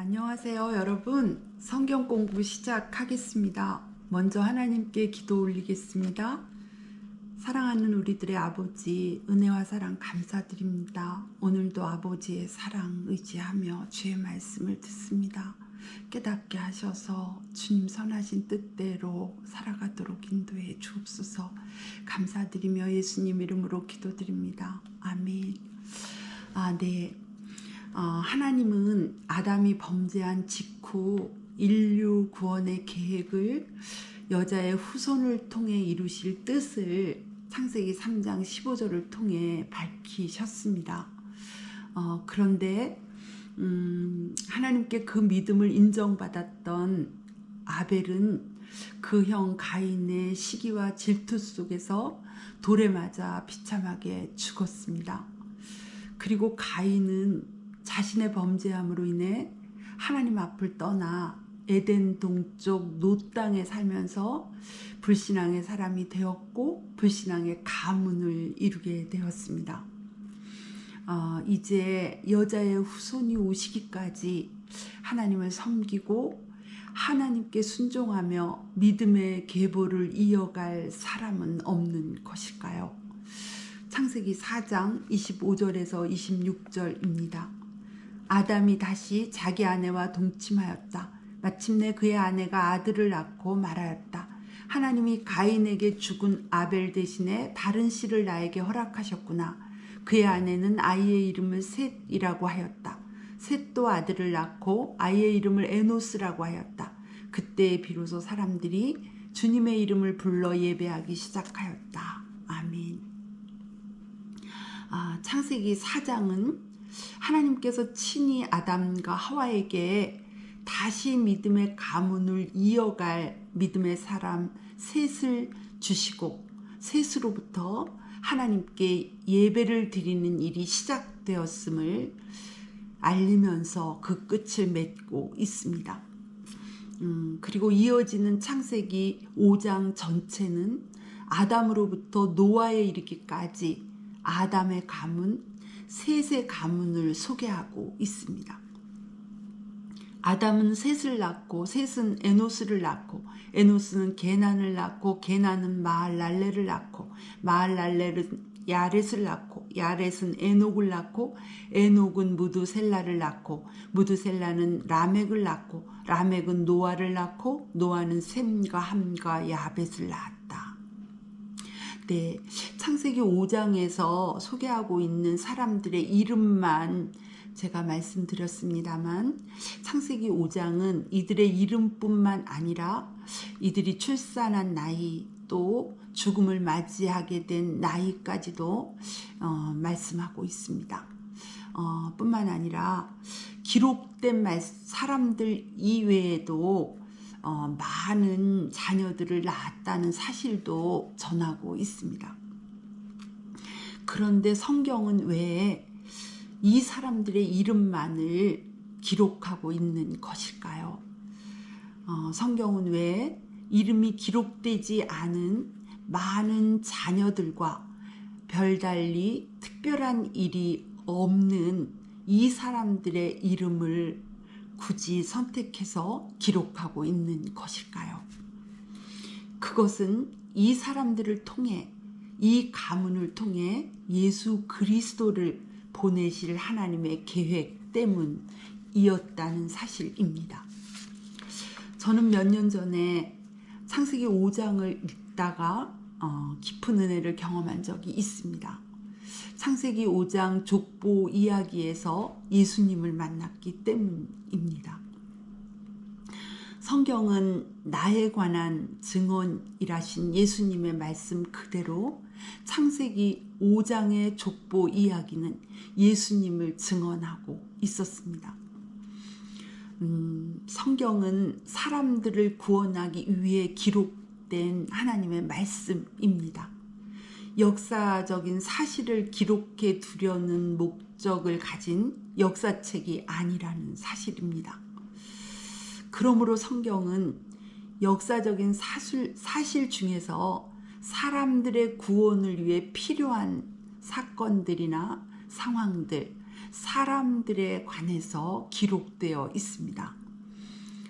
안녕하세요, 여러분. 성경 공부 시작하겠습니다. 먼저 하나님께 기도 올리겠습니다. 사랑하는 우리들의 아버지, 은혜와 사랑 감사드립니다. 오늘도 아버지의 사랑 의지하며 주의 말씀을 듣습니다. 깨닫게 하셔서 주님 선하신 뜻대로 살아가도록 인도해 주옵소서. 감사드리며 예수님 이름으로 기도드립니다. 아멘. 네. 하나님은 아담이 범죄한 직후 인류 구원의 계획을 여자의 후손을 통해 이루실 뜻을 창세기 3장 15절을 통해 밝히셨습니다. 그런데 하나님께 그 믿음을 인정받았던 아벨은 그 형 가인의 시기와 질투 속에서 돌에 맞아 비참하게 죽었습니다. 그리고 가인은 자신의 범죄함으로 인해 하나님 앞을 떠나 에덴 동쪽 놋 땅에 살면서 불신앙의 사람이 되었고 불신앙의 가문을 이루게 되었습니다. 이제 여자의 후손이 오시기까지 하나님을 섬기고 하나님께 순종하며 믿음의 계보를 이어갈 사람은 없는 것일까요? 창세기 4장 25절에서 26절입니다. 아담이 다시 자기 아내와 동침하였다. 마침내 그의 아내가 아들을 낳고 말하였다. 하나님이 가인에게 죽은 아벨 대신에 다른 씨를 나에게 허락하셨구나. 그의 아내는 아이의 이름을 셋이라고 하였다. 셋도 아들을 낳고 아이의 이름을 에노스라고 하였다. 그때 비로소 사람들이 주님의 이름을 불러 예배하기 시작하였다. 아멘. 창세기 4장은 하나님께서 친히 아담과 하와에게 다시 믿음의 가문을 이어갈 믿음의 사람 셋을 주시고 셋으로부터 하나님께 예배를 드리는 일이 시작되었음을 알리면서 그 끝을 맺고 있습니다. 그리고 이어지는 창세기 5장 전체는 아담으로부터 노아에 이르기까지 아담의 가문, 셋의 가문을 소개하고 있습니다. 아담은 셋을 낳고 셋은 에노스를 낳고 에노스는 게난을 낳고 게난은 마할랄레를 낳고 마할랄레는 야렛을 낳고 야렛은 에녹을 낳고 에녹은 무드셀라를 낳고 무드셀라는 라멕을 낳고 라멕은 노아를 낳고 노아는 셈과 함과 야벳을 낳았다. 네, 창세기 5장에서 소개하고 있는 사람들의 이름만 제가 말씀드렸습니다만 창세기 5장은 이들의 이름뿐만 아니라 이들이 출산한 나이 또 죽음을 맞이하게 된 나이까지도 말씀하고 있습니다. 뿐만 아니라 기록된 사람들 이외에도 많은 자녀들을 낳았다는 사실도 전하고 있습니다. 그런데 성경은 왜 이 사람들의 이름만을 기록하고 있는 것일까요? 성경은 왜 이름이 기록되지 않은 많은 자녀들과 별달리 특별한 일이 없는 이 사람들의 이름을 굳이 선택해서 기록하고 있는 것일까요? 그것은 이 사람들을 통해 이 가문을 통해 예수 그리스도를 보내실 하나님의 계획 때문이었다는 사실입니다. 저는 몇 년 전에 창세기 5장을 읽다가 깊은 은혜를 경험한 적이 있습니다. 창세기 5장 족보 이야기에서 예수님을 만났기 때문입니다. 성경은 나에 관한 증언이라신 예수님의 말씀 그대로 창세기 5장의 족보 이야기는 예수님을 증언하고 있었습니다. 성경은 사람들을 구원하기 위해 기록된 하나님의 말씀입니다. 역사적인 사실을 기록해 두려는 목적을 가진 역사책이 아니라는 사실입니다. 그러므로 성경은 역사적인 사실 중에서 사람들의 구원을 위해 필요한 사건들이나 상황들, 사람들에 관해서 기록되어 있습니다.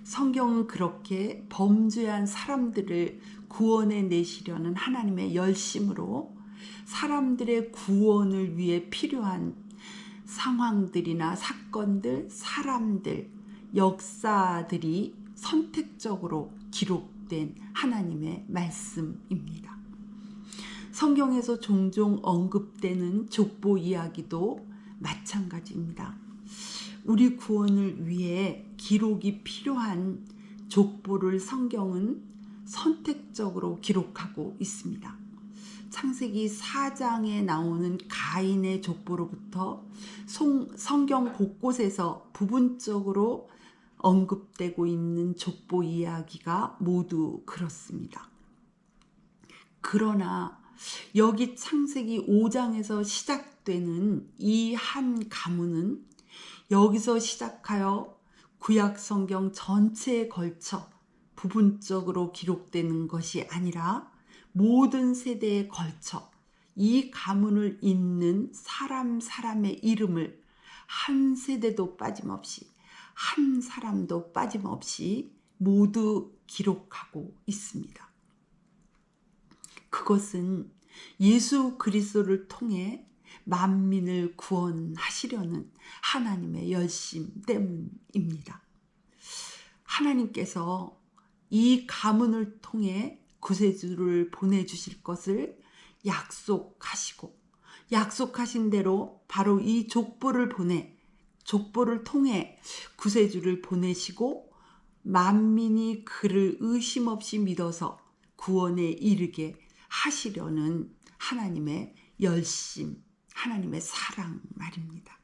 성경은 그렇게 범죄한 사람들을 구원해 내시려는 하나님의 열심으로 사람들의 구원을 위해 필요한 상황들이나 사건들, 사람들, 역사들이 선택적으로 기록된 하나님의 말씀입니다. 성경에서 종종 언급되는 족보 이야기도 마찬가지입니다. 우리 구원을 위해 기록이 필요한 족보를 성경은 선택적으로 기록하고 있습니다. 창세기 4장에 나오는 가인의 족보로부터 성경 곳곳에서 부분적으로 언급되고 있는 족보 이야기가 모두 그렇습니다. 그러나 여기 창세기 5장에서 시작되는 이 한 가문은 여기서 시작하여 구약 성경 전체에 걸쳐 부분적으로 기록되는 것이 아니라 모든 세대에 걸쳐 이 가문을 잇는 사람의 이름을 한 세대도 빠짐없이, 한 사람도 빠짐없이 모두 기록하고 있습니다. 그것은 예수 그리스도를 통해 만민을 구원하시려는 하나님의 열심 때문입니다. 하나님께서 이 가문을 통해 구세주를 보내주실 것을 약속하시고 약속하신 대로 바로 이 족보를 통해 구세주를 보내시고 만민이 그를 의심 없이 믿어서 구원에 이르게 하시려는 하나님의 열심, 하나님의 사랑 말입니다.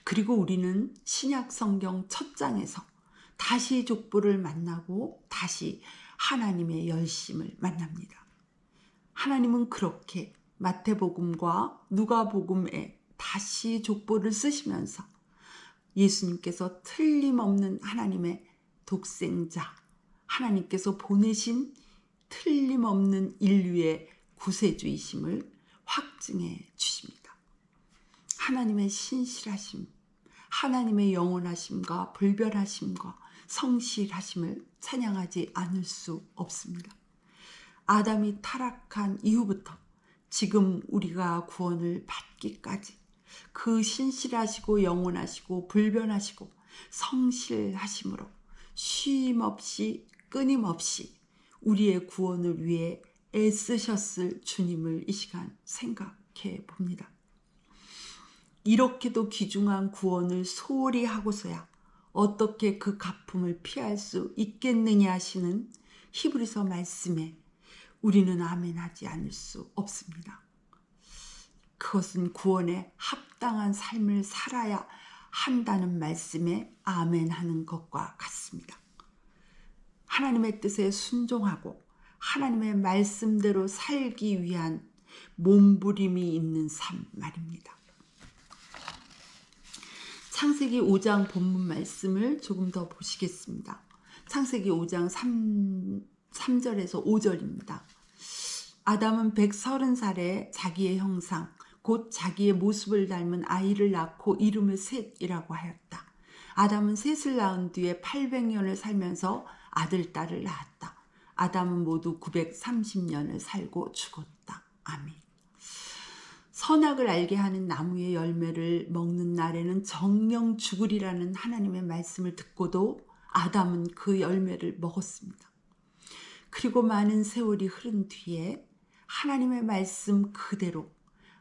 그리고 우리는 신약 성경 첫 장에서 다시 족보를 만나고 다시 하나님의 열심을 만납니다. 하나님은 그렇게 마태복음과 누가복음에 다시 족보를 쓰시면서 예수님께서 틀림없는 하나님의 독생자, 하나님께서 보내신 틀림없는 인류의 구세주이심을 확증해 주십니다. 하나님의 신실하심, 하나님의 영원하심과 불변하심과 성실하심을 찬양하지 않을 수 없습니다. 아담이 타락한 이후부터 지금 우리가 구원을 받기까지 그 신실하시고 영원하시고 불변하시고 성실하심으로 쉼없이 끊임없이 우리의 구원을 위해 애쓰셨을 주님을 이 시간 생각해 봅니다. 이렇게도 귀중한 구원을 소홀히 하고서야 어떻게 그 갚음을 피할 수 있겠느냐 하시는 히브리서 말씀에 우리는 아멘하지 않을 수 없습니다. 그것은 구원에 합당한 삶을 살아야 한다는 말씀에 아멘하는 것과 같습니다. 하나님의 뜻에 순종하고 하나님의 말씀대로 살기 위한 몸부림이 있는 삶 말입니다. 창세기 5장 본문 말씀을 조금 더 보시겠습니다. 창세기 5장 3절에서 5절입니다. 아담은 130살에 자기의 형상 곧 자기의 모습을 닮은 아이를 낳고 이름을 셋이라고 하였다. 아담은 셋을 낳은 뒤에 800년을 살면서 아들, 딸을 낳았다. 아담은 모두 930년을 살고 죽었다. 아멘. 선악을 알게 하는 나무의 열매를 먹는 날에는 정령 죽으리라는 하나님의 말씀을 듣고도 아담은 그 열매를 먹었습니다. 그리고 많은 세월이 흐른 뒤에 하나님의 말씀 그대로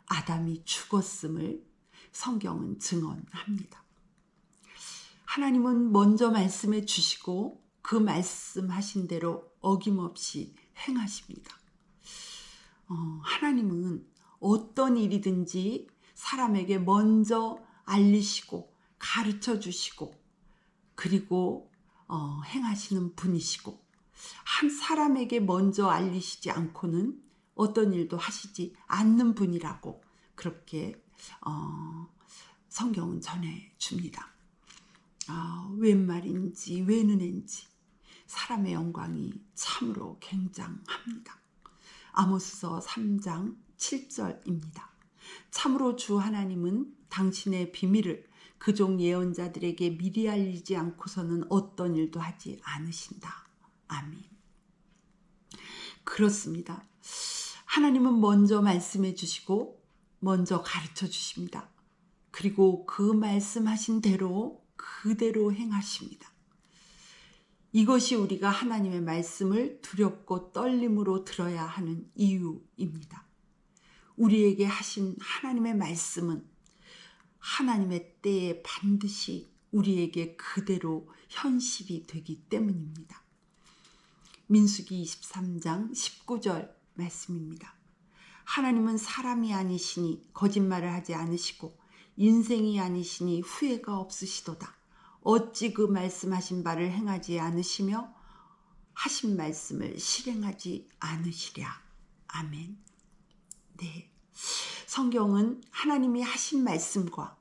아담이 죽었음을 성경은 증언합니다. 하나님은 먼저 말씀해 주시고 그 말씀하신 대로 어김없이 행하십니다. 하나님은 어떤 일이든지 사람에게 먼저 알리시고 가르쳐 주시고 그리고 행하시는 분이시고 한 사람에게 먼저 알리시지 않고는 어떤 일도 하시지 않는 분이라고 그렇게 성경은 전해줍니다. 웬 말인지 웬 은혜인지 사람의 영광이 참으로 굉장합니다. 아모스서 3장 7절입니다. 참으로 주 하나님은 당신의 비밀을 그 종 예언자들에게 미리 알리지 않고서는 어떤 일도 하지 않으신다. 아멘. 그렇습니다. 하나님은 먼저 말씀해 주시고 먼저 가르쳐 주십니다. 그리고 그 말씀하신 대로 그대로 행하십니다. 이것이 우리가 하나님의 말씀을 두렵고 떨림으로 들어야 하는 이유입니다. 우리에게 하신 하나님의 말씀은 하나님의 때에 반드시 우리에게 그대로 현실이 되기 때문입니다. 민수기 23장 19절 말씀입니다. 하나님은 사람이 아니시니 거짓말을 하지 않으시고 인생이 아니시니 후회가 없으시도다. 어찌 그 말씀하신 바를 행하지 않으시며 하신 말씀을 실행하지 않으시랴. 아멘. 네. 성경은 하나님이 하신 말씀과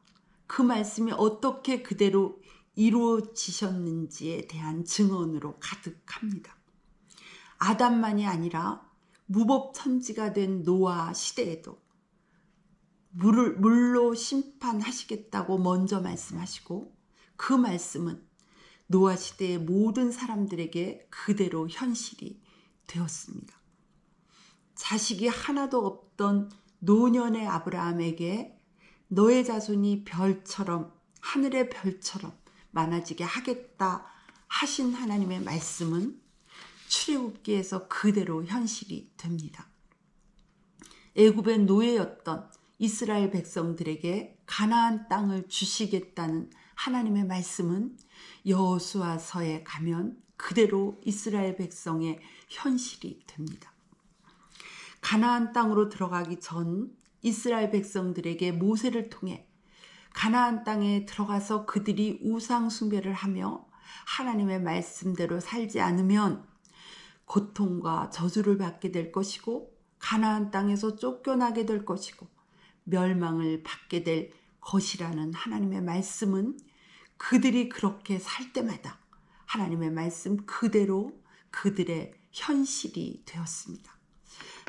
그 말씀이 어떻게 그대로 이루어지셨는지에 대한 증언으로 가득합니다. 아담만이 아니라 무법천지가 된 노아 시대에도 물로 심판하시겠다고 먼저 말씀하시고 그 말씀은 노아 시대의 모든 사람들에게 그대로 현실이 되었습니다. 자식이 하나도 없던 노년의 아브라함에게 너의 자손이 별처럼 하늘의 별처럼 많아지게 하겠다 하신 하나님의 말씀은 출애굽기에서 그대로 현실이 됩니다. 애굽의 노예였던 이스라엘 백성들에게 가나안 땅을 주시겠다는 하나님의 말씀은 여호수아서에 가면 그대로 이스라엘 백성의 현실이 됩니다. 가나안 땅으로 들어가기 전 이스라엘 백성들에게 모세를 통해 가나안 땅에 들어가서 그들이 우상 숭배를 하며 하나님의 말씀대로 살지 않으면 고통과 저주를 받게 될 것이고 가나안 땅에서 쫓겨나게 될 것이고 멸망을 받게 될 것이라는 하나님의 말씀은 그들이 그렇게 살 때마다 하나님의 말씀 그대로 그들의 현실이 되었습니다.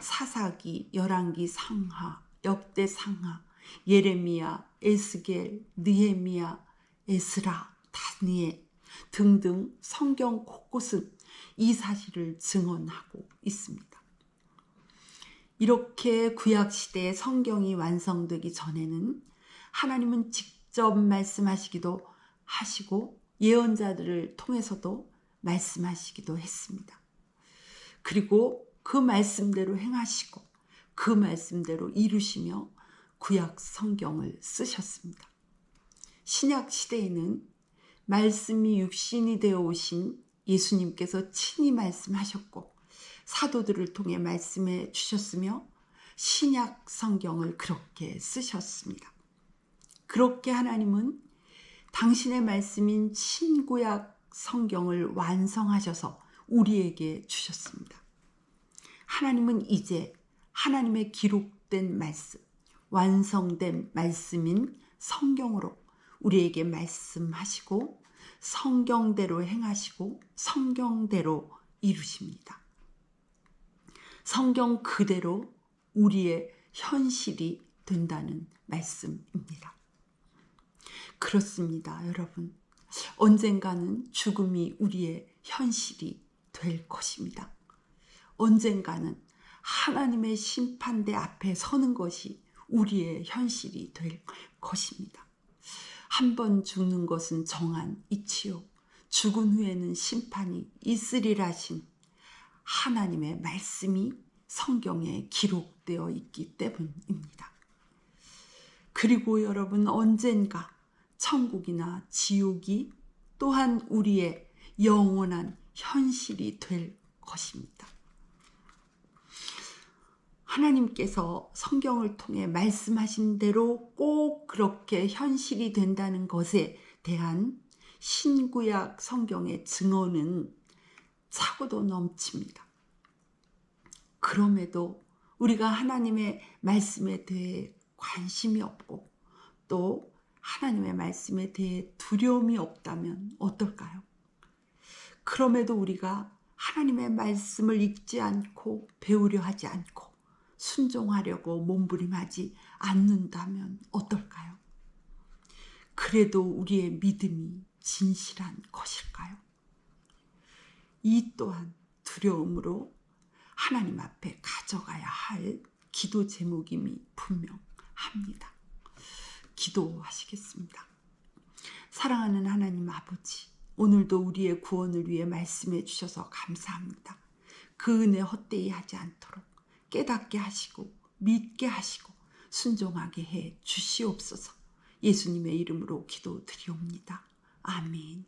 사사기, 열왕기 상하, 역대 상하, 예레미야, 에스겔, 느헤미야, 에스라, 다니엘 등등 성경 곳곳은 이 사실을 증언하고 있습니다. 이렇게 구약시대의 성경이 완성되기 전에는 하나님은 직접 말씀하시기도 하시고 예언자들을 통해서도 말씀하시기도 했습니다. 그리고 그 말씀대로 행하시고 그 말씀대로 이루시며 구약 성경을 쓰셨습니다. 신약 시대에는 말씀이 육신이 되어 오신 예수님께서 친히 말씀하셨고 사도들을 통해 말씀해 주셨으며 신약 성경을 그렇게 쓰셨습니다. 그렇게 하나님은 당신의 말씀인 신구약 성경을 완성하셔서 우리에게 주셨습니다. 하나님은 이제 하나님의 기록된 말씀, 완성된 말씀인 성경으로 우리에게 말씀하시고 성경대로 행하시고 성경대로 이루십니다. 성경 그대로 우리의 현실이 된다는 말씀입니다. 그렇습니다, 여러분. 언젠가는 죽음이 우리의 현실이 될 것입니다. 언젠가는 하나님의 심판대 앞에 서는 것이 우리의 현실이 될 것입니다. 한 번 죽는 것은 정한 이치요 죽은 후에는 심판이 있으리라신 하나님의 말씀이 성경에 기록되어 있기 때문입니다. 그리고 여러분, 언젠가 천국이나 지옥이 또한 우리의 영원한 현실이 될 것입니다. 하나님께서 성경을 통해 말씀하신 대로 꼭 그렇게 현실이 된다는 것에 대한 신구약 성경의 증언은 차고도 넘칩니다. 그럼에도 우리가 하나님의 말씀에 대해 관심이 없고 또 하나님의 말씀에 대해 두려움이 없다면 어떨까요? 그럼에도 우리가 하나님의 말씀을 읽지 않고 배우려 하지 않고 순종하려고 몸부림하지 않는다면 어떨까요? 그래도 우리의 믿음이 진실한 것일까요? 이 또한 두려움으로 하나님 앞에 가져가야 할 기도 제목임이 분명합니다. 기도하시겠습니다. 사랑하는 하나님 아버지, 오늘도 우리의 구원을 위해 말씀해 주셔서 감사합니다. 그 은혜 헛되이 하지 않도록 깨닫게 하시고 믿게 하시고 순종하게 해 주시옵소서. 예수님의 이름으로 기도드리옵니다. 아멘.